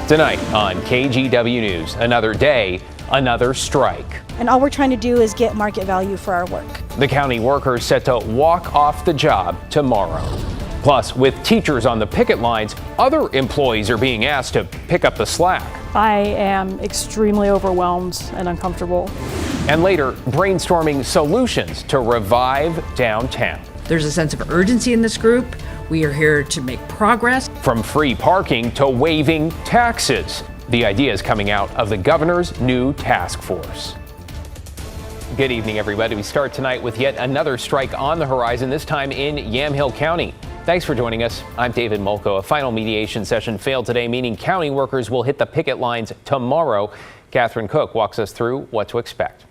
Tonight on KGW News, another day, another strike. And all we're trying to do is get market value for our work. The county workers set to walk off the job tomorrow. Plus, with teachers on the picket lines, other employees are being asked to pick up the slack. I am extremely overwhelmed and uncomfortable. And later, brainstorming solutions to revive downtown. There's a sense of urgency in this group. We are here to make progress. From free parking to waiving taxes. The idea is coming out of the governor's new task force. Good evening, everybody. We start tonight with yet another strike on the horizon, this time in Yamhill County. Thanks for joining us. I'm David Molko. A final mediation session failed today, meaning county workers will hit the picket lines tomorrow. Catherine Cook walks us through what to expect.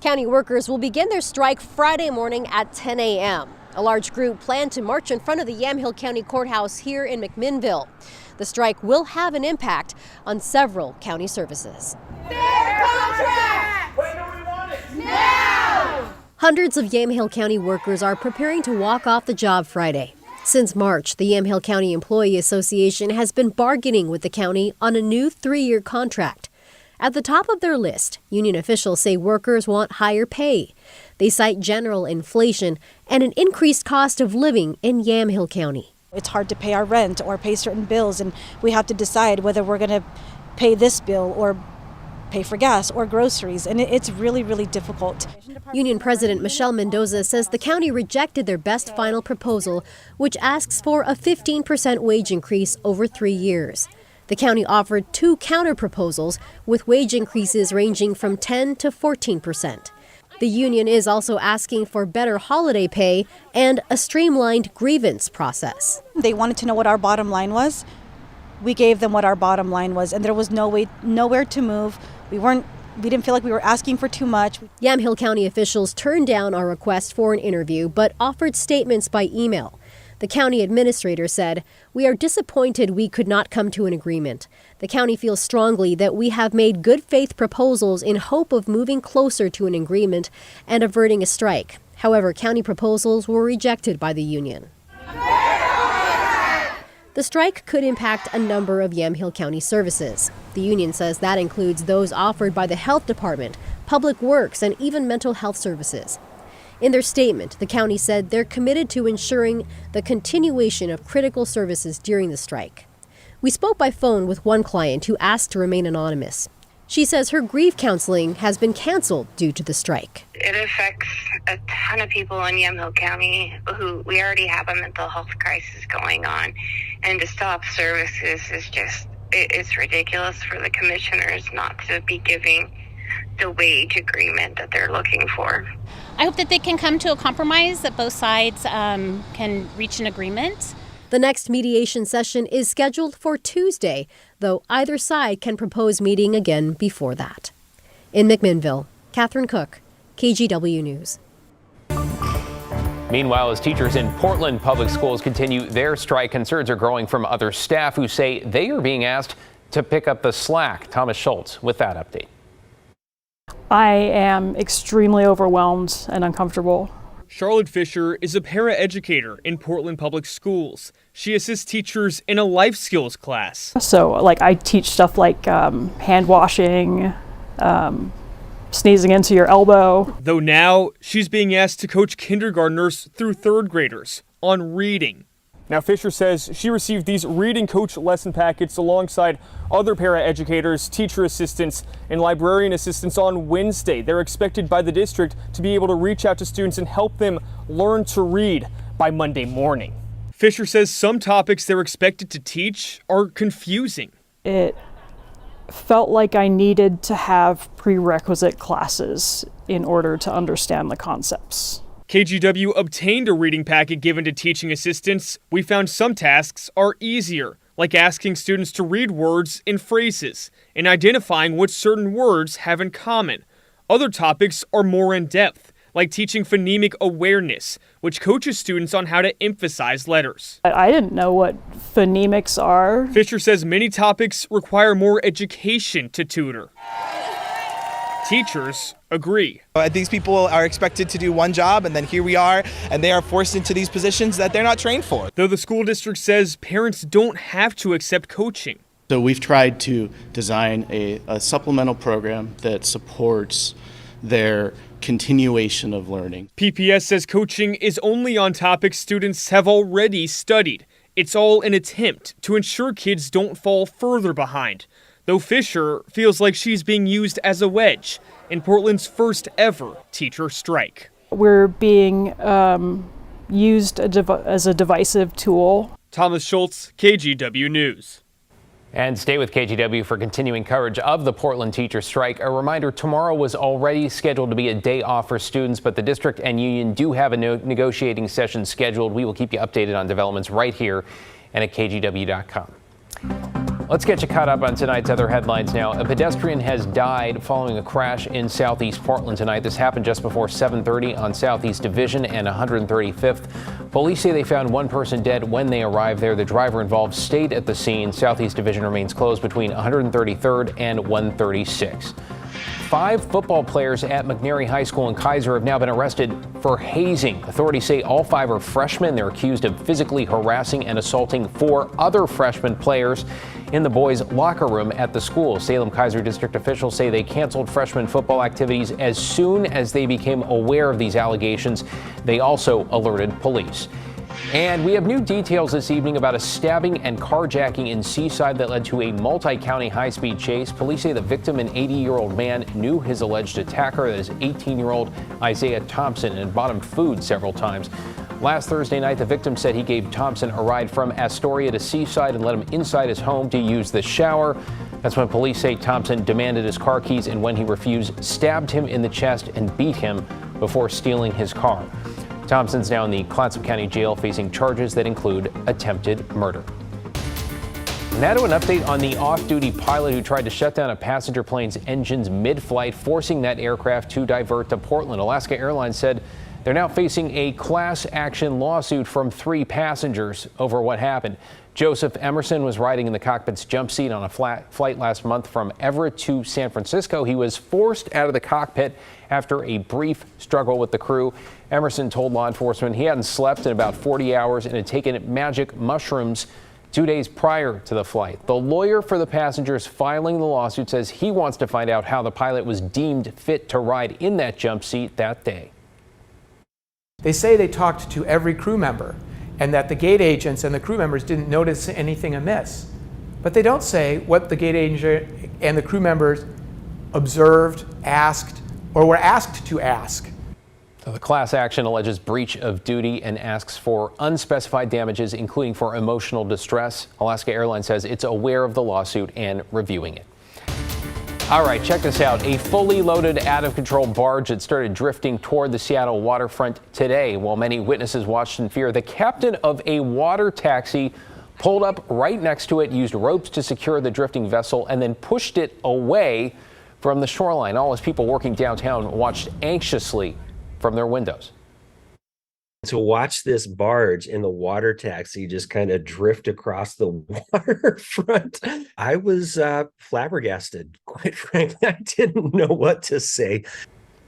County workers will begin their strike Friday morning at 10 a.m. A large group planned to march in front of the Yamhill County Courthouse here in McMinnville. The strike will have an impact on several county services. Fair contract! When do we want it? Now! Hundreds of Yamhill County workers are preparing to walk off the job Friday. Since March, the Yamhill County Employee Association has been bargaining with the county on a new 3-year contract. At the top of their list, union officials say workers want higher pay. They cite general inflation and an increased cost of living in Yamhill County. It's hard to pay our rent or pay certain bills, and we have to decide whether we're going to pay this bill or pay for gas or groceries, and it's really, really difficult. Union President Michelle Mendoza says the county rejected their best final proposal, which asks for a 15% wage increase over 3 years. The county offered 2 counter-proposals with wage increases ranging from 10 to 14%. The union is also asking for better holiday pay and a streamlined grievance process. They wanted to know what our bottom line was. We gave them what our bottom line was, and there was nowhere to move. We didn't feel like we were asking for too much. Yamhill County officials turned down our request for an interview, but offered statements by email. The county administrator said, "We are disappointed we could not come to an agreement. The county feels strongly that we have made good faith proposals in hope of moving closer to an agreement and averting a strike. However, county proposals were rejected by the union." The strike could impact a number of Yamhill County services. The union says that includes those offered by the health department, public works, and even mental health services. In their statement, the county said they're committed to ensuring the continuation of critical services during the strike. We spoke by phone with one client who asked to remain anonymous. She says her grief counseling has been canceled due to the strike. It affects a ton of people in Yamhill County who we already have a mental health crisis going on. And to stop services is just, it's ridiculous for the commissioners not to be giving the wage agreement that they're looking for. I hope that they can come to a compromise, that both sides can reach an agreement. The next mediation session is scheduled for Tuesday, though either side can propose meeting again before that. In McMinnville, Catherine Cook, KGW News. Meanwhile, as teachers in Portland public schools continue their strike, concerns are growing from other staff who say they are being asked to pick up the slack. Thomas Schultz with that update. I am extremely overwhelmed and uncomfortable. Charlotte Fisher is a paraeducator in Portland Public Schools. She assists teachers in a life skills class. So, I teach stuff like hand washing, sneezing into your elbow. Though now, she's being asked to coach kindergartners through 3rd graders on reading. Now, Fisher says she received these reading coach lesson packets alongside other paraeducators, teacher assistants, and librarian assistants on Wednesday. They're expected by the district to be able to reach out to students and help them learn to read by Monday morning. Fisher says some topics they're expected to teach are confusing. It felt like I needed to have prerequisite classes in order to understand the concepts. KGW obtained a reading packet given to teaching assistants. We found some tasks are easier, like asking students to read words and phrases and identifying what certain words have in common. Other topics are more in-depth, like teaching phonemic awareness, which coaches students on how to emphasize letters. I didn't know what phonemics are. Fisher says many topics require more education to tutor. Teachers agree. These people are expected to do one job, and then here we are, and they are forced into these positions that they're not trained for. Though the school district says parents don't have to accept coaching. So we've tried to design a supplemental program that supports their continuation of learning. PPS says coaching is only on topics students have already studied. It's all an attempt to ensure kids don't fall further behind, though Fisher feels like she's being used as a wedge in Portland's first ever teacher strike. We're being used as a divisive tool. Thomas Schultz, KGW News. And stay with KGW for continuing coverage of the Portland teacher strike. A reminder, tomorrow was already scheduled to be a day off for students, but the district and union do have a negotiating session scheduled. We will keep you updated on developments right here and at KGW.com. Let's get you caught up on tonight's other headlines now. A pedestrian has died following a crash in southeast Portland tonight. This happened just before 7:30 on Southeast Division and 135th. Police say they found one person dead when they arrived there. The driver involved stayed at the scene. Southeast Division remains closed between 133rd and 136. 5 football players at McNary High School in Kaiser have now been arrested for hazing. Authorities say all 5 are freshmen. They're accused of physically harassing and assaulting 4 other freshman players in the boys' locker room at the school. Salem Kaiser district officials say they canceled freshman football activities as soon as they became aware of these allegations. They also alerted police. And we have new details this evening about a stabbing and carjacking in Seaside that led to a multi-county high-speed chase. Police say the victim, an 80-year-old man, knew his alleged attacker, that is 18-year-old Isaiah Thompson, and had bought him food several times. Last Thursday night, the victim said he gave Thompson a ride from Astoria to Seaside and let him inside his home to use the shower. That's when police say Thompson demanded his car keys, and when he refused, stabbed him in the chest and beat him before stealing his car. Thompson's now in the Clatsop County Jail facing charges that include attempted murder. Now to an update on the off-duty pilot who tried to shut down a passenger plane's engines mid-flight, forcing that aircraft to divert to Portland. Alaska Airlines said they're now facing a class action lawsuit from 3 passengers over what happened. Joseph Emerson was riding in the cockpit's jump seat on a flight last month from Everett to San Francisco. He was forced out of the cockpit after a brief struggle with the crew. Emerson told law enforcement he hadn't slept in about 40 hours and had taken magic mushrooms 2 days prior to the flight. The lawyer for the passengers filing the lawsuit says he wants to find out how the pilot was deemed fit to ride in that jump seat that day. They say they talked to every crew member and that the gate agents and the crew members didn't notice anything amiss. But they don't say what the gate agent and the crew members observed, asked, or were asked to ask. So the class action alleges breach of duty and asks for unspecified damages, including for emotional distress. Alaska Airlines says it's aware of the lawsuit and reviewing it. All right, check this out. A fully loaded, out-of-control barge that started drifting toward the Seattle waterfront today. While many witnesses watched in fear, the captain of a water taxi pulled up right next to it, used ropes to secure the drifting vessel, and then pushed it away from the shoreline. All his people working downtown watched anxiously from their windows. To watch this barge in the water taxi just kind of drift across the waterfront, I was flabbergasted, quite frankly. I didn't know what to say.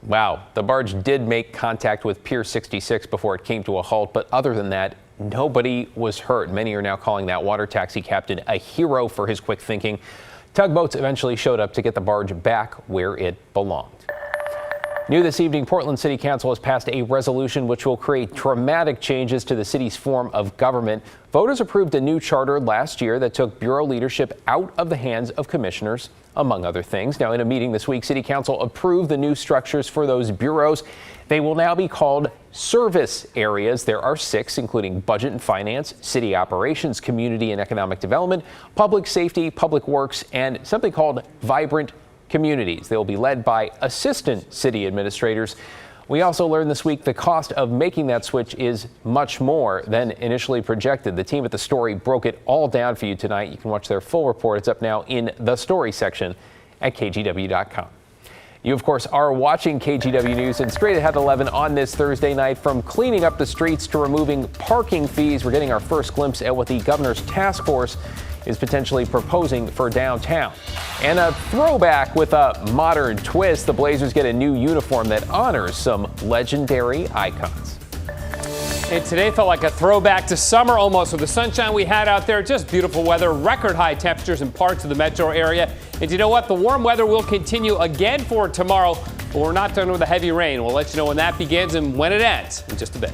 Wow, the barge did make contact with Pier 66 before it came to a halt, but other than that, nobody was hurt. Many are now calling that water taxi captain a hero for his quick thinking. Tugboats eventually showed up to get the barge back where it belonged. New this evening, Portland City Council has passed a resolution which will create dramatic changes to the city's form of government. Voters approved a new charter last year that took bureau leadership out of the hands of commissioners, among other things. Now, in a meeting this week, City Council approved the new structures for those bureaus. They will now be called service areas. There are 6, including budget and finance, city operations, community and economic development, public safety, public works, and something called vibrant communities. They will be led by assistant city administrators. We also learned this week the cost of making that switch is much more than initially projected. The team at The Story broke it all down for you tonight. You can watch their full report. It's up now in the Story section at KGW.com. You, of course, are watching KGW News, and straight ahead at 11 on this Thursday night, from cleaning up the streets to removing parking fees, we're getting our first glimpse at what the governor's task force is potentially proposing for downtown. And a throwback with a modern twist, the Blazers get a new uniform that honors some legendary icons. And today felt like a throwback to summer almost with the sunshine we had out there. Just beautiful weather, record high temperatures in parts of the metro area. And you know what? The warm weather will continue again for tomorrow, but we're not done with the heavy rain. We'll let you know when that begins and when it ends in just a bit.